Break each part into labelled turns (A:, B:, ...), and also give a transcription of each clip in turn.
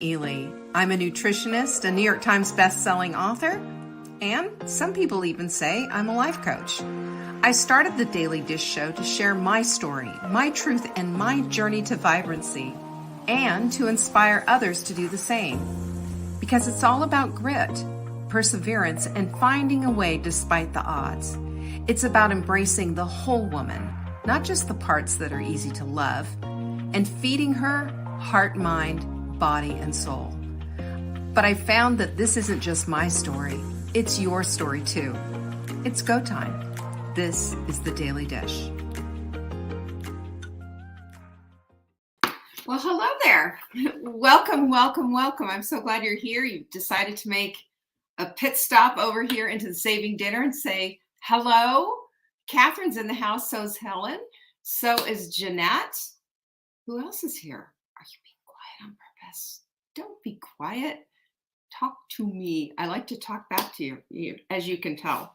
A: Ely. I'm a nutritionist, a New York Times best-selling author, and some people even say I'm a life coach. I started the Daily Dish Show to share my story, my truth, and my journey to vibrancy, and to inspire others to do the same. Because it's all about grit, perseverance, and finding a way despite the odds. It's about embracing the whole woman, not just the parts that are easy to love, and feeding her heart, mind, body, and soul. But I found that this isn't just my story, it's your story too. It's go time. This is the Daily Dish. Well, hello there. Welcome. I'm so glad you're here. You've decided to make a pit stop over here into the Saving Dinner and say hello. Catherine's in the house, so is Helen. So is Jeanette. Who else is here? Are you being quiet on purpose? Don't be quiet. Talk to me. I like to talk back to you, as you can tell.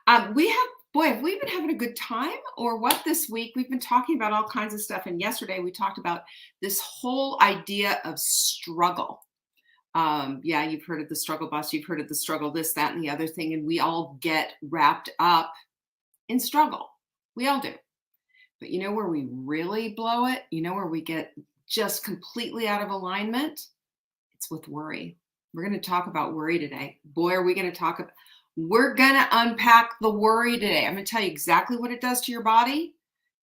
A: Have we been having a good time or what this week? We've been talking about all kinds of stuff. And yesterday we talked about this whole idea of struggle. You've heard of the struggle bus. You've heard of the struggle, this, that, and the other thing. And we all get wrapped up in struggle. We all do. But you know where we really blow it? You know where we get just completely out of alignment? It's with worry. We're going to talk about worry today. Boy, are we going to talk about, we're going to unpack the worry today. I'm going to tell you exactly what it does to your body.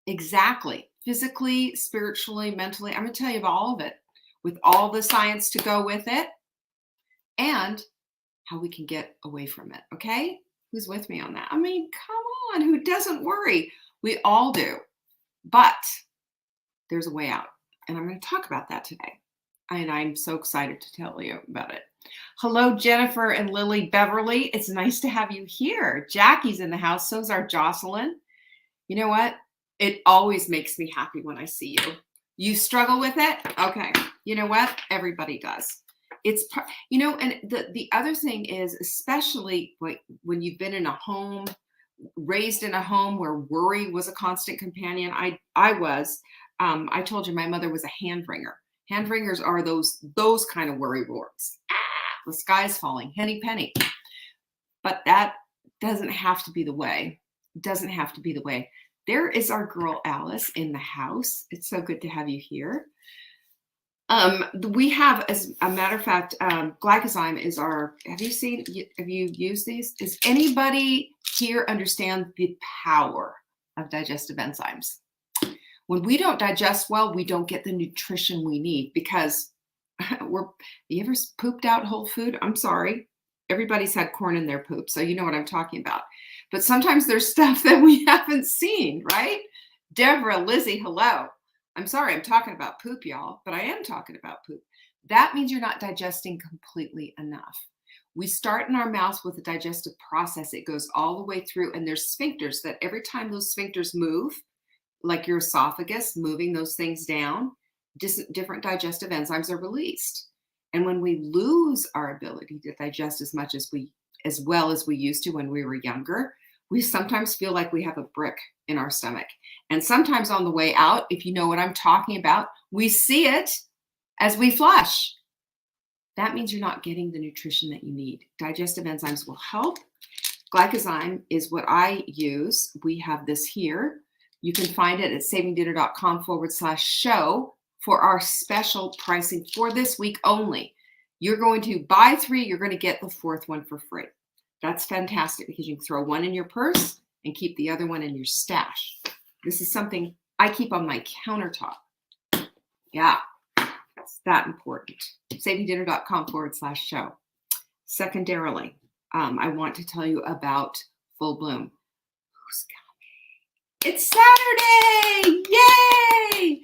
A: Exactly. Physically, spiritually, mentally. I'm going to tell you about all of it with all the science to go with it and how we can get away from it. Okay? Who's with me on that? I mean, come on. Who doesn't worry? We all do. But there's a way out. And I'm going to talk about that today. And I'm so excited to tell you about it. Hello, Jennifer and Lily Beverly. It's nice to have you here. Jackie's in the house. So is our Jocelyn. You know what? It always makes me happy when I see you. You struggle with it? Okay. You know what? Everybody does. It's, and the other thing is, especially like when you've been in a home, raised in a home where worry was a constant companion. I told you my mother was a hand wringer. Hand wringers are those kind of worry words. The sky's falling, henny penny. But that doesn't have to be the way. Doesn't have to be the way. There is our girl Alice in the house. It's so good to have you here. We have, as a matter of fact, glycozyme is our, have you used these? Does anybody here understand the power of digestive enzymes? When we don't digest well, we don't get the nutrition we need because you ever pooped out whole food? I'm sorry. Everybody's had corn in their poop, so you know what I'm talking about. But sometimes there's stuff that we haven't seen, right? Deborah, Lizzie, hello. I'm sorry, I'm talking about poop, y'all, but I am talking about poop. That means you're not digesting completely enough. We start in our mouths with the digestive process. It goes all the way through, and there's sphincters that every time those sphincters move, like your esophagus, moving those things down, different digestive enzymes are released. And when we lose our ability to digest as well as we used to when we were younger, we sometimes feel like we have a brick in our stomach. And sometimes on the way out, if you know what I'm talking about, we see it as we flush. That means you're not getting the nutrition that you need. Digestive enzymes will help. Glycozyme is what I use. We have this here. You can find it at savingdinner.com/show for our special pricing for this week only. You're going to buy 3, you're going to get the 4th one for free. That's fantastic because you can throw one in your purse and keep the other one in your stash. This is something I keep on my countertop. Yeah, it's that important. savingdinner.com/show. Secondarily, I want to tell you about Full Bloom. Who's coming? It's Saturday! Yay!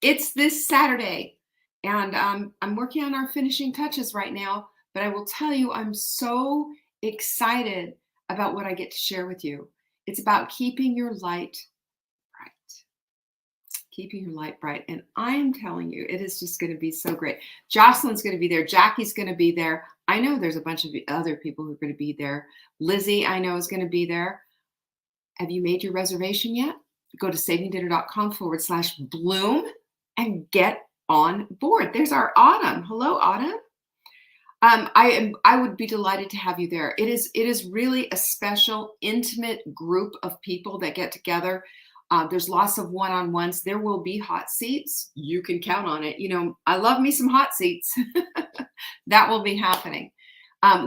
A: It's this Saturday. And I'm working on our finishing touches right now, but I will tell you, I'm so excited about what I get to share with you. It's about keeping your light bright. Keeping your light bright. And I am telling you, it is just going to be so great. Jocelyn's going to be there. Jackie's going to be there. I know there's a bunch of other people who are going to be there. Lizzie, I know, is going to be there. Have you made your reservation yet? Go to savingdinner.com/bloom and get on board. There's our Autumn. Hello, Autumn. I would be delighted to have you there. It is really a special, intimate group of people that get together. There's lots of one-on-ones. There will be hot seats. You can count on it. You know, I love me some hot seats. That will be happening.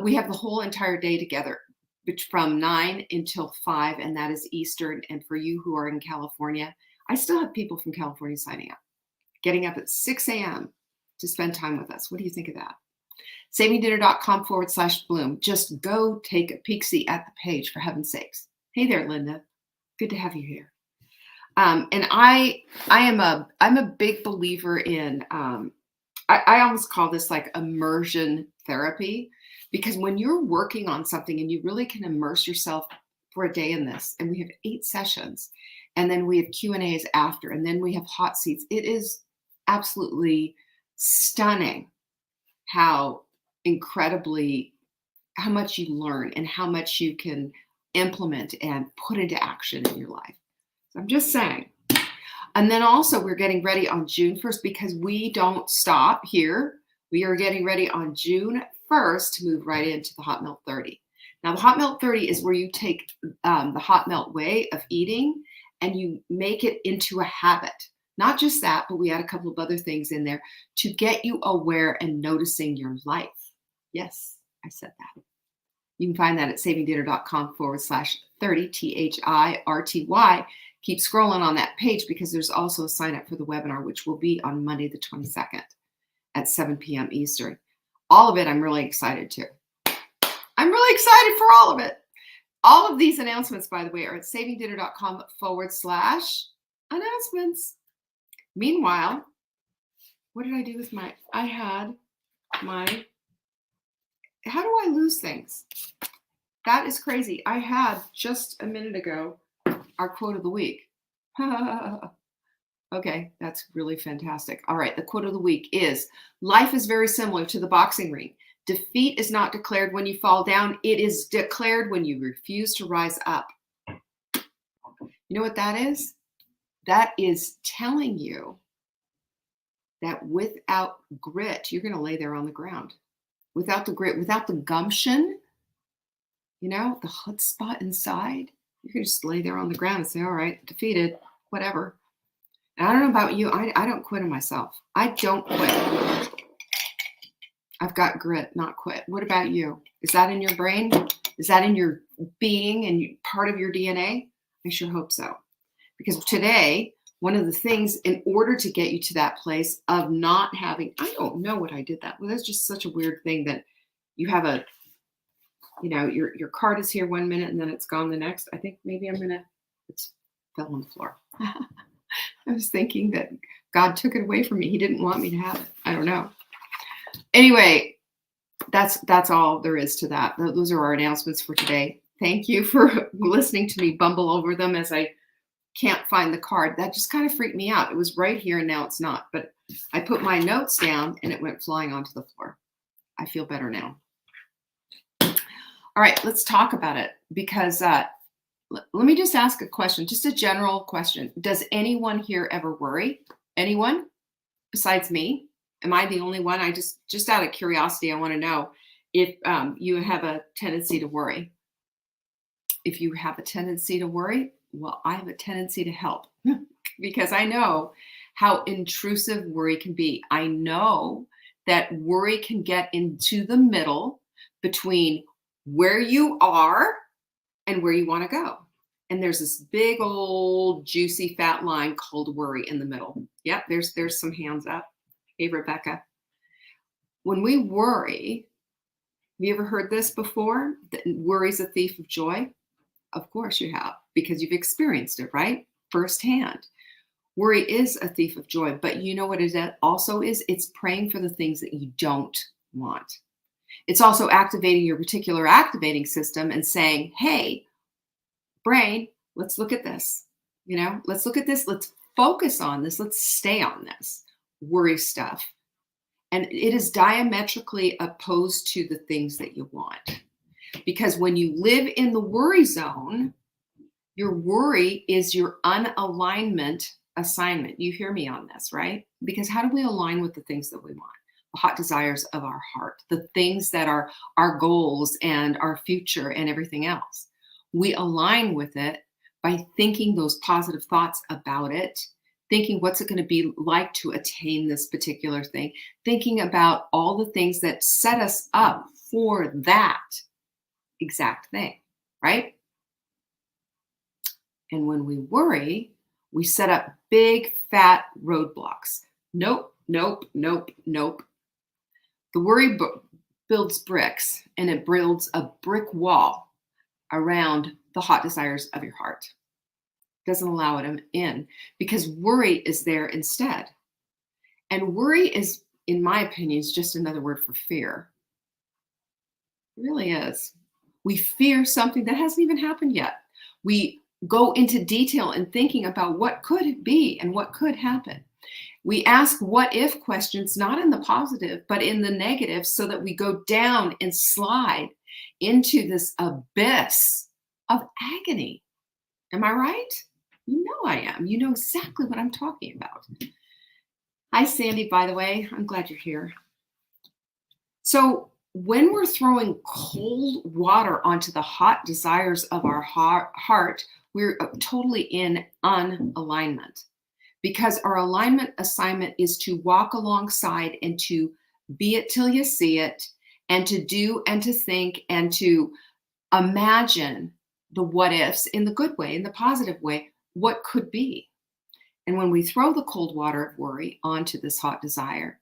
A: We have the whole entire day together from 9 until 5, and that is Eastern. And for you who are in California, I still have people from California signing up, getting up at 6 a.m. to spend time with us. What do you think of that? SavingDinner.com/Bloom. Just go take a peek-see at the page, for heaven's sakes. Hey there, Linda. Good to have you here. And I'm a big believer in, I almost call this like immersion therapy, because when you're working on something and you really can immerse yourself for a day in this, and we have 8 sessions, and then we have Q&As after, and then we have hot seats. It is absolutely stunning how much you learn and how much you can implement and put into action in your life. So I'm just saying. And then also we're getting ready on June 1st, because we don't stop here. We are getting ready on June 1st to move right into the Hot Melt 30. Now the Hot Melt 30 is where you take the Hot Melt way of eating and you make it into a habit. Not just that, but we add a couple of other things in there to get you aware and noticing your life. Yes, I said that. You can find that at savingdinner.com/30, THIRTY. Keep scrolling on that page, because there's also a sign up for the webinar, which will be on Monday, the 22nd at 7 p.m. Eastern. All of it, I'm really excited to. I'm really excited for all of it. All of these announcements, by the way, are at savingdinner.com/announcements. Meanwhile, what did I do with how do I lose things? That is crazy. I had just a minute ago our quote of the week. Okay, that's really fantastic. All right, the quote of the week is, life is very similar to the boxing ring. Defeat is not declared when you fall down. It is declared when you refuse to rise up. You know what that is? That is telling you that without grit, you're going to lay there on the ground. Without the grit, without the gumption, you know, the chutzpah inside, you can just lay there on the ground and say, all right, defeated, whatever. And I don't know about you. I don't quit on myself. I don't quit. I've got grit, not quit. What about you? Is that in your brain? Is that in your being and part of your DNA? I sure hope so. Because today, one of the things, in order to get you to that place of not having, I don't know what I did that. Well, that's just such a weird thing that you have a, you know, your card is here 1 minute and then it's gone the next. I think maybe it's fell on the floor. I was thinking that God took it away from me. He didn't want me to have it. I don't know. Anyway, that's all there is to that. Those are our announcements for today. Thank you for listening to me bumble over them as I can't find the card. That just kind of freaked me out. It was right here and now it's not. But I put my notes down and it went flying onto the floor. I feel better now. All right, let's talk about it, because let me just ask a question, just a general question. Does anyone here ever worry? Anyone besides me? Am I the only one? I just out of curiosity, I want to know if you have a tendency to worry. If you have a tendency to worry, well, I have a tendency to help because I know how intrusive worry can be. I know that worry can get into the middle between where you are and where you want to go. And there's this big old juicy fat line called worry in the middle. Yep, there's some hands up. Hey, Rebecca. When we worry, have you ever heard this before? That worry's a thief of joy? Of course you have, because you've experienced it, right? Firsthand. Worry is a thief of joy, but you know what it also is? It's praying for the things that you don't want. It's also activating your particular activating system and saying, hey, brain, let's look at this. You know, let's look at this. Let's focus on this. Let's stay on this worry stuff. And it is diametrically opposed to the things that you want. Because when you live in the worry zone, your worry is your unalignment assignment. You hear me on this, right? Because how do we align with the things that we want? The hot desires of our heart, the things that are our goals and our future and everything else. We align with it by thinking those positive thoughts about it, thinking what's it going to be like to attain this particular thing, thinking about all the things that set us up for that exact thing, right? And when we worry, we set up big fat roadblocks. Nope, nope, nope, nope. The worry builds bricks, and it builds a brick wall around the hot desires of your heart. Doesn't allow it in, because worry is there instead. And worry is, in my opinion, is just another word for fear. It really is. We fear something that hasn't even happened yet. We go into detail in thinking about what could be and what could happen. We ask what if questions, not in the positive, but in the negative, so that we go down and slide into this abyss of agony. Am I right? You know I am. You know exactly what I'm talking about. Hi, Sandy, by the way. I'm glad you're here. So when we're throwing cold water onto the hot desires of our heart, we're totally in unalignment, because our alignment assignment is to walk alongside and to be it till you see it, and to do and to think and to imagine the what ifs in the good way, in the positive way, what could be. And when we throw the cold water of worry onto this hot desire,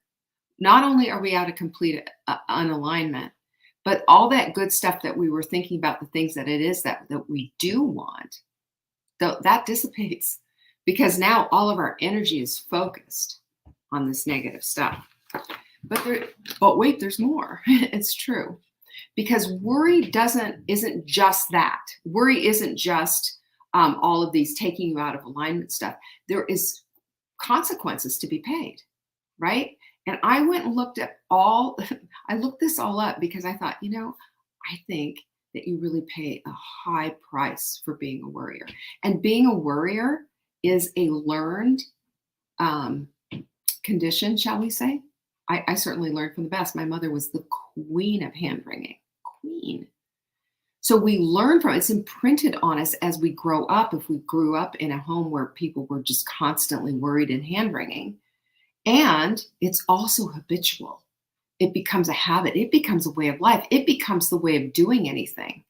A: not only are we out of complete unalignment, but all that good stuff that we were thinking about, the things that it is that we do want, that dissipates, because now all of our energy is focused on this negative stuff. But wait, there's more. It's true. Because worry isn't just that. Worry isn't just all of these taking you out of alignment stuff. There is consequences to be paid, right? And I went and looked at I looked this all up, because I thought, I think that you really pay a high price for being a worrier. And being a worrier is a learned condition, shall we say. I certainly learned from the best. My mother was the queen of hand wringing, queen. So we learn from it. It's imprinted on us as we grow up. If we grew up in a home where people were just constantly worried and hand wringing, and it's also habitual. It becomes a habit. It becomes a way of life. It becomes the way of doing anything.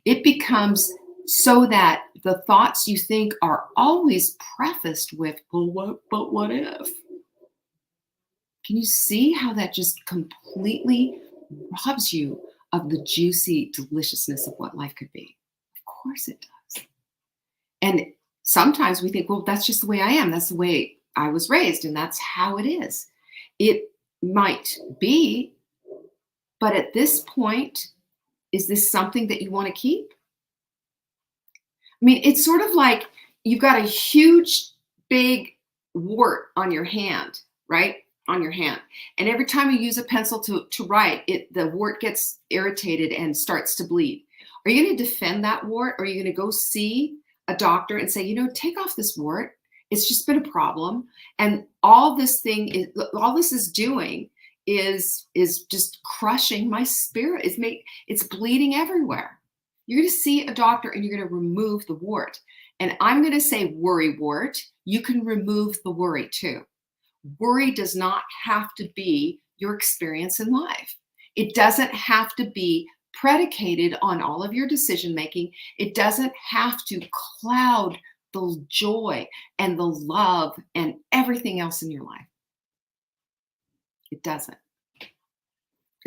A: It becomes so that the thoughts you think are always prefaced with, well, what if? Can you see how that just completely robs you of the juicy deliciousness of what life could be? Of course it does. And sometimes we think, well, that's just the way I am. That's the way I was raised, and that's how it is. It might be, but at this point, is this something that you want to keep? I mean, it's sort of like you've got a huge, big wart on your hand, right? On your hand. And every time you use a pencil to write, the wart gets irritated and starts to bleed. Are you going to defend that wart? Or are you going to go see a doctor and say, take off this wart? It's just been a problem. And all this is doing is just crushing my spirit. It's bleeding everywhere. You're going to see a doctor and you're going to remove the wart. And I'm going to say, worry wart, you can remove the worry too. Worry does not have to be your experience in life. It doesn't have to be predicated on all of your decision making. It doesn't have to cloud the joy and the love and everything else in your life. It doesn't.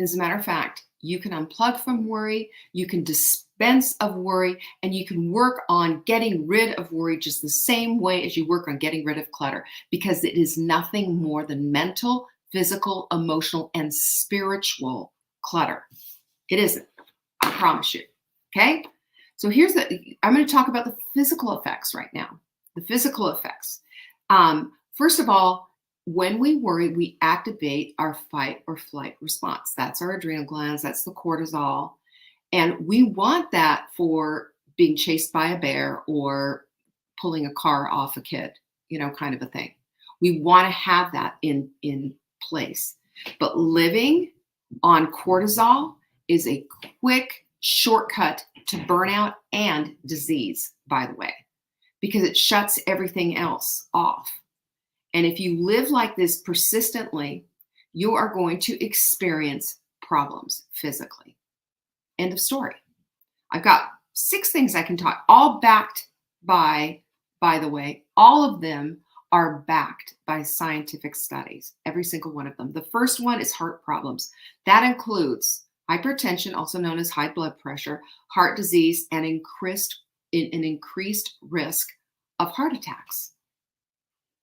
A: As a matter of fact, you can unplug from worry, you can dispense of worry, and you can work on getting rid of worry just the same way as you work on getting rid of clutter, because it is nothing more than mental, physical, emotional, and spiritual clutter. It isn't. I promise you. Okay? So I'm going to talk about the physical effects right now. The physical effects. First of all, when we worry, we activate our fight or flight response. That's our adrenal glands. That's the cortisol. And we want that for being chased by a bear or pulling a car off a kid, kind of a thing. We want to have that in place. But living on cortisol is a quick shortcut to burnout and disease, by the way, because it shuts everything else off. And if you live like this persistently, you are going to experience problems physically. End of story. I've got 6 things I can talk, all backed by the way, all of them are backed by scientific studies, every single one of them. The first one is heart problems. That includes hypertension, also known as high blood pressure, heart disease, and an increased risk of heart attacks.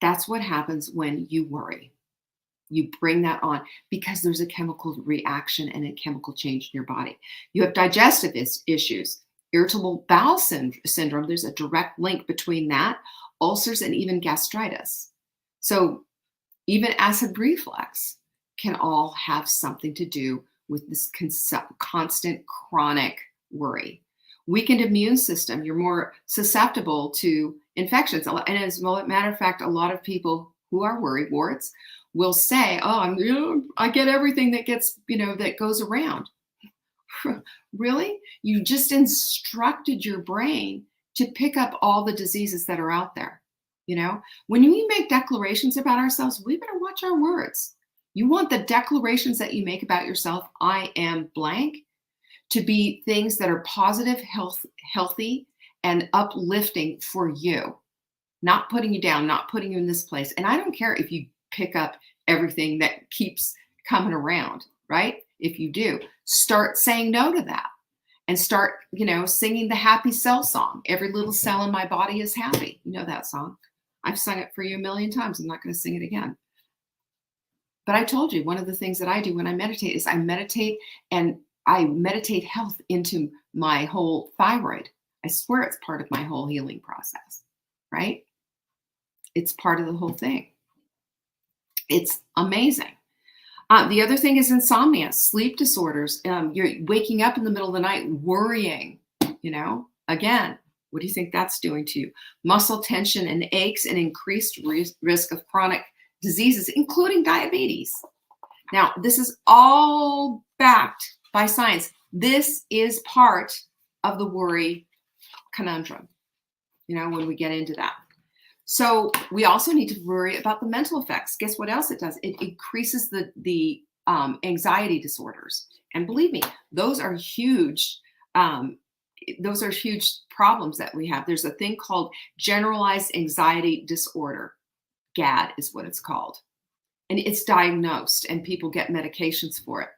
A: That's what happens when you worry. You bring that on because there's a chemical reaction and a chemical change in your body. You have digestive issues, irritable bowel syndrome. There's a direct link between that, ulcers, and even gastritis. So even acid reflux can all have something to do with this constant chronic worry. Weakened immune system, you're more susceptible to infections. And as a matter of fact, a lot of people who are worrywarts will say, oh, I get everything that gets, that goes around. Really? You just instructed your brain to pick up all the diseases that are out there. When we make declarations about ourselves, we better watch our words. You want the declarations that you make about yourself, I am blank, to be things that are positive, healthy, and uplifting for you, not putting you down, not putting you in this place. And I don't care if you pick up everything that keeps coming around, right? If you do, start saying no to that and start, singing the happy cell song. Every little cell in my body is happy. You know that song. I've sung it for you a million times. I'm not going to sing it again. But I told you, one of the things that I do when I meditate is I meditate health into my whole thyroid. I swear it's part of my whole healing process, right? It's part of the whole thing. It's amazing. The other thing is insomnia, sleep disorders. You're waking up in the middle of the night worrying, again, what do you think that's doing to you? Muscle tension and aches and increased risk of chronic diseases, including diabetes. Now, this is all backed by science. This is part of the worry conundrum, when we get into that. So we also need to worry about the mental effects. Guess what else it does? It increases the anxiety disorders. And believe me, those are huge. Those are huge problems that we have. There's a thing called generalized anxiety disorder. GAD is what it's called. And it's diagnosed and people get medications for it.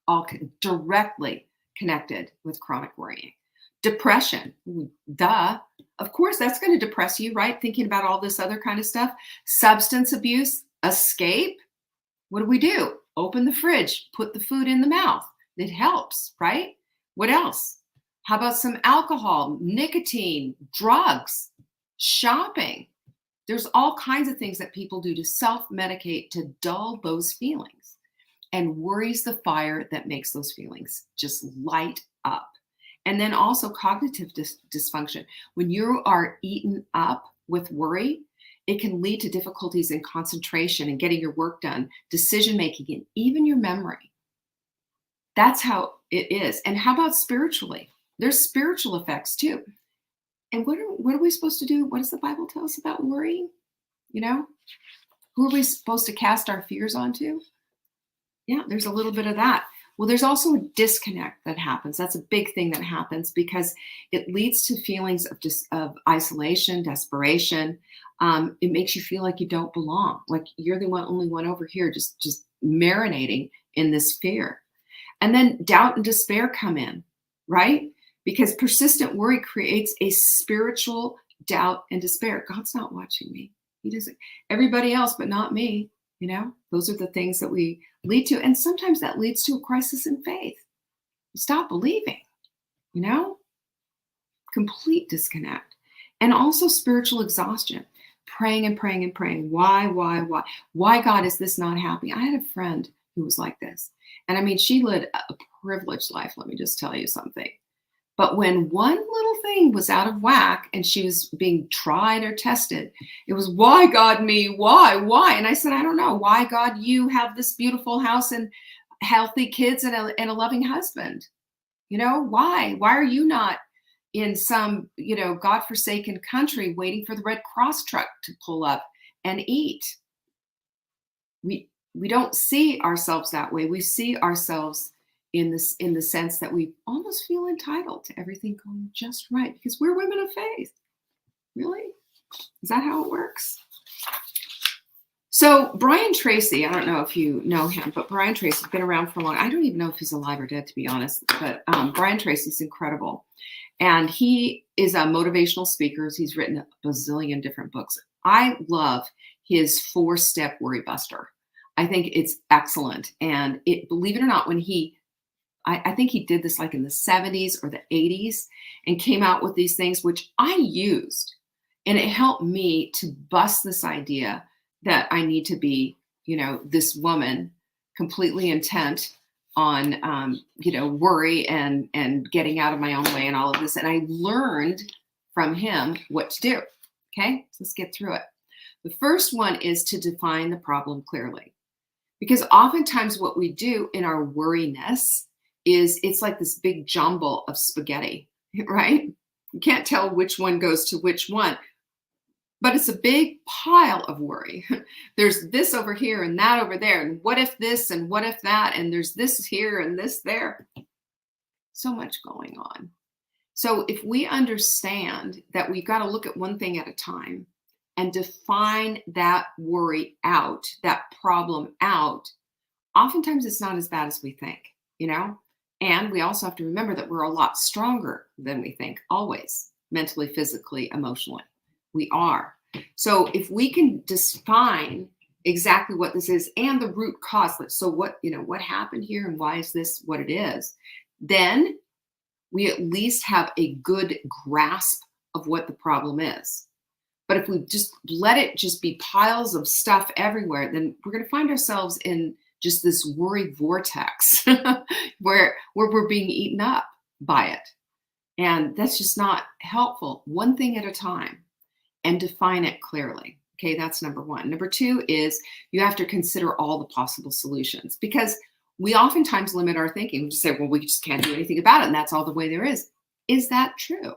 A: All directly connected with chronic worrying. Depression, duh. Of course, that's going to depress you, right? Thinking about all this other kind of stuff. Substance abuse, escape. What do? Open the fridge, put the food in the mouth. It helps, right? What else? How about some alcohol, nicotine, drugs, shopping? There's all kinds of things that people do to self-medicate to dull those feelings. And worry's the fire that makes those feelings just light up. And then also cognitive dysfunction. When you are eaten up with worry, it can lead to difficulties in concentration and getting your work done, decision-making, and even your memory. That's how it is. And how about spiritually? There's spiritual effects too. And what are we supposed to do? What does the Bible tell us about worrying? Who are we supposed to cast our fears onto? Yeah, there's a little bit of that. Well, there's also a disconnect that happens. That's a big thing that happens because it leads to feelings of isolation, desperation. It makes you feel like you don't belong, like you're the only one over here just marinating in this fear. And then doubt and despair come in, right? Because persistent worry creates a spiritual doubt and despair. God's not watching me. He doesn't. Everybody else, but not me. Those are the things that we lead to. And sometimes that leads to a crisis in faith. You stop believing, complete disconnect. And also spiritual exhaustion, praying and praying and praying. Why? Why, God, is this not happening? I had a friend who was like this. And I mean, she led a privileged life. Let me just tell you something. But when one little thing was out of whack and she was being tried or tested, it was, why God me? Why? And I said, I don't know. Why God, you have this beautiful house and healthy kids and a loving husband? Why? Why are you not in some, godforsaken country waiting for the Red Cross truck to pull up and eat? We don't see ourselves that way. We see ourselves in the sense that we almost feel entitled to everything going just right because we're women of faith. Really? Is that how it works? So Brian Tracy, I don't know if you know him, but Brian Tracy's been around for a long. I don't even know if he's alive or dead, to be honest. But Brian Tracy's incredible, and he is a motivational speaker. He's written a bazillion different books. I love his 4-step worry buster. I think it's excellent, and believe it or not, when I think he did this like in the 70s or the 80s and came out with these things, which I used, and it helped me to bust this idea that I need to be, this woman completely intent on, worry and getting out of my own way and all of this. And I learned from him what to do. Okay, so let's get through it. The first one is to define the problem clearly, because oftentimes what we do in our worriness is it's like this big jumble of spaghetti, right? You can't tell which one goes to which one. But it's a big pile of worry. There's this over here and that over there. And what if this and what if that? And there's this here and this there. So much going on. So if we understand that we've got to look at one thing at a time and define that worry out, that problem out, oftentimes it's not as bad as we think, And we also have to remember that we're a lot stronger than we think, always, mentally, physically, emotionally. We are. So if we can define exactly what this is and the root cause, so what happened here and why is this what it is, then we at least have a good grasp of what the problem is. But if we just let it just be piles of stuff everywhere, then we're going to find ourselves in just this worry vortex where we're being eaten up by it. And that's just not helpful. One thing at a time. And define it clearly. Okay, that's number one. Number two is you have to consider all the possible solutions, because we oftentimes limit our thinking. We just say, well, we just can't do anything about it, and that's all the way there is. Is that true?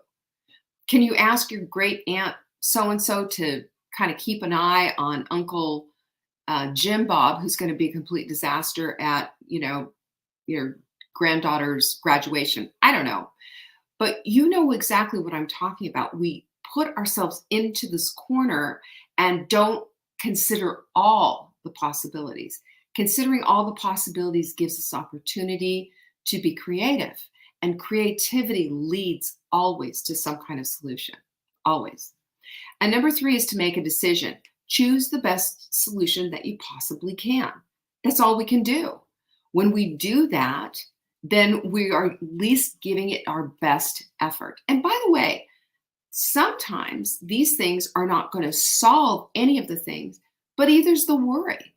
A: Can you ask your great aunt so-and-so to kind of keep an eye on Uncle Jim Bob, who's going to be a complete disaster at, your granddaughter's graduation? I don't know. But you know exactly what I'm talking about. We put ourselves into this corner and don't consider all the possibilities. Considering all the possibilities gives us opportunity to be creative, and creativity leads always to some kind of solution, always. And number three is to make a decision. Choose the best solution that you possibly can. That's all we can do. When we do that, then we are at least giving it our best effort. And by the way, sometimes these things are not going to solve any of the things, but either's the worry.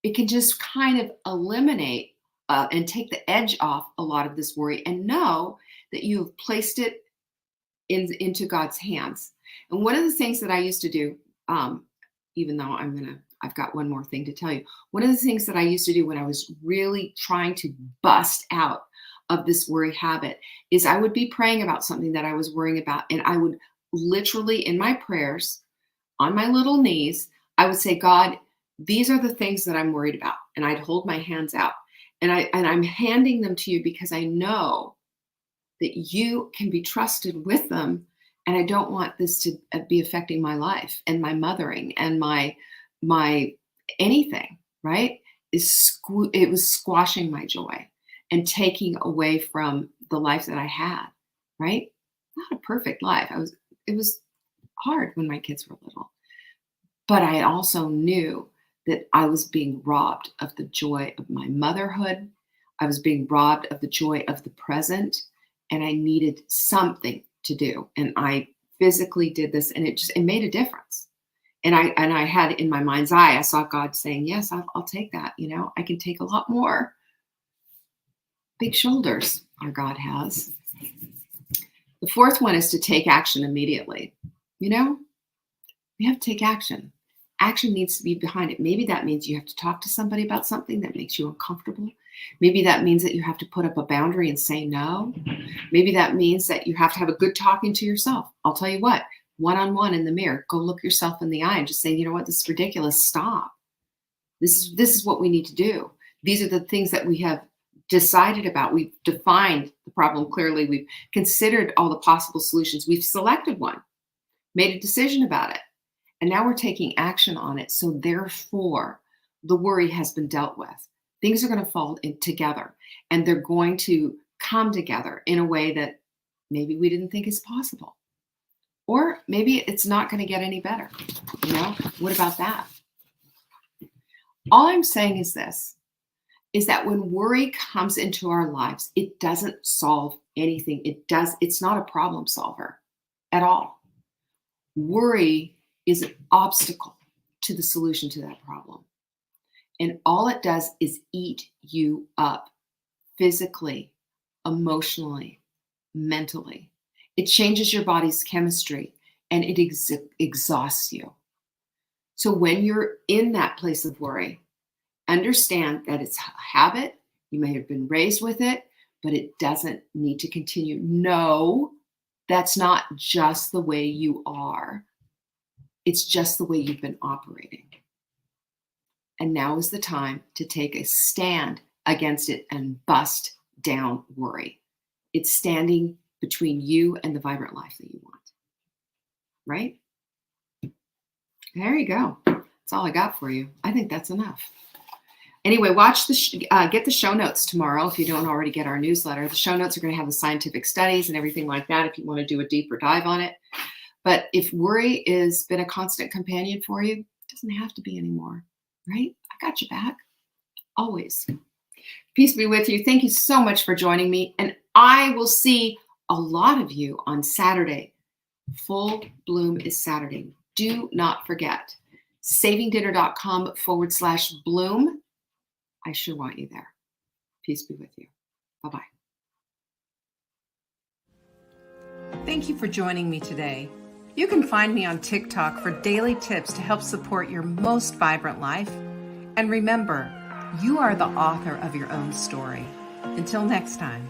A: It can just kind of eliminate and take the edge off a lot of this worry, and know that you've placed it into God's hands. And one of the things that I used to do, even though I've got one more thing to tell you. One of the things that I used to do when I was really trying to bust out of this worry habit is I would be praying about something that I was worrying about, and I would literally, in my prayers, on my little knees, I would say, God, these are the things that I'm worried about. And I'd hold my hands out, and I'm handing them to you because I know that you can be trusted with them. And I don't want this to be affecting my life and my mothering and my anything, right? It was squashing my joy and taking away from the life that I had, right? Not a perfect life. It was hard when my kids were little, but I also knew that I was being robbed of the joy of my motherhood. I was being robbed of the joy of the present, and I needed something to do. And I physically did this, and it made a difference. And I had in my mind's eye, I saw God saying, yes, I'll take that. I can take a lot more. Big shoulders our God has. The fourth one is to take action immediately. You know, we have to take action. Action needs to be behind it. Maybe that means you have to talk to somebody about something that makes you uncomfortable. Maybe that means that you have to put up a boundary and say no. Maybe that means that you have to have a good talking to yourself. I'll tell you what, one-on-one in the mirror, go look yourself in the eye and just say, you know what, this is ridiculous. Stop. This is what we need to do. These are the things that we have decided about. We've defined the problem clearly. We've considered all the possible solutions. We've selected one, made a decision about it. And now we're taking action on it. So therefore, the worry has been dealt with. Things are going to fall in together, and they're going to come together in a way that maybe we didn't think is possible. Or maybe it's not going to get any better. You know, what about that? All I'm saying is this, is that when worry comes into our lives, it doesn't solve anything. It's not a problem solver at all. Worry is an obstacle to the solution to that problem. And all it does is eat you up physically, emotionally, mentally. It changes your body's chemistry and it exhausts you. So when you're in that place of worry, understand that it's a habit. You may have been raised with it, but it doesn't need to continue. No, that's not just the way you are. It's just the way you've been operating. And now is the time to take a stand against it and bust down worry. It's standing between you and the vibrant life that you want. Right? There you go. That's all I got for you. I think that's enough. Anyway, get the show notes tomorrow if you don't already get our newsletter. The show notes are going to have the scientific studies and everything like that if you want to do a deeper dive on it. But if worry has been a constant companion for you, it doesn't have to be anymore, right? I got your back, always. Peace be with you. Thank you so much for joining me. And I will see a lot of you on Saturday. Full Bloom is Saturday. Do not forget, savingdinner.com/bloom. I sure want you there. Peace be with you. Bye-bye.
B: Thank you for joining me today. You can find me on TikTok for daily tips to help support your most vibrant life. And remember, you are the author of your own story. Until next time.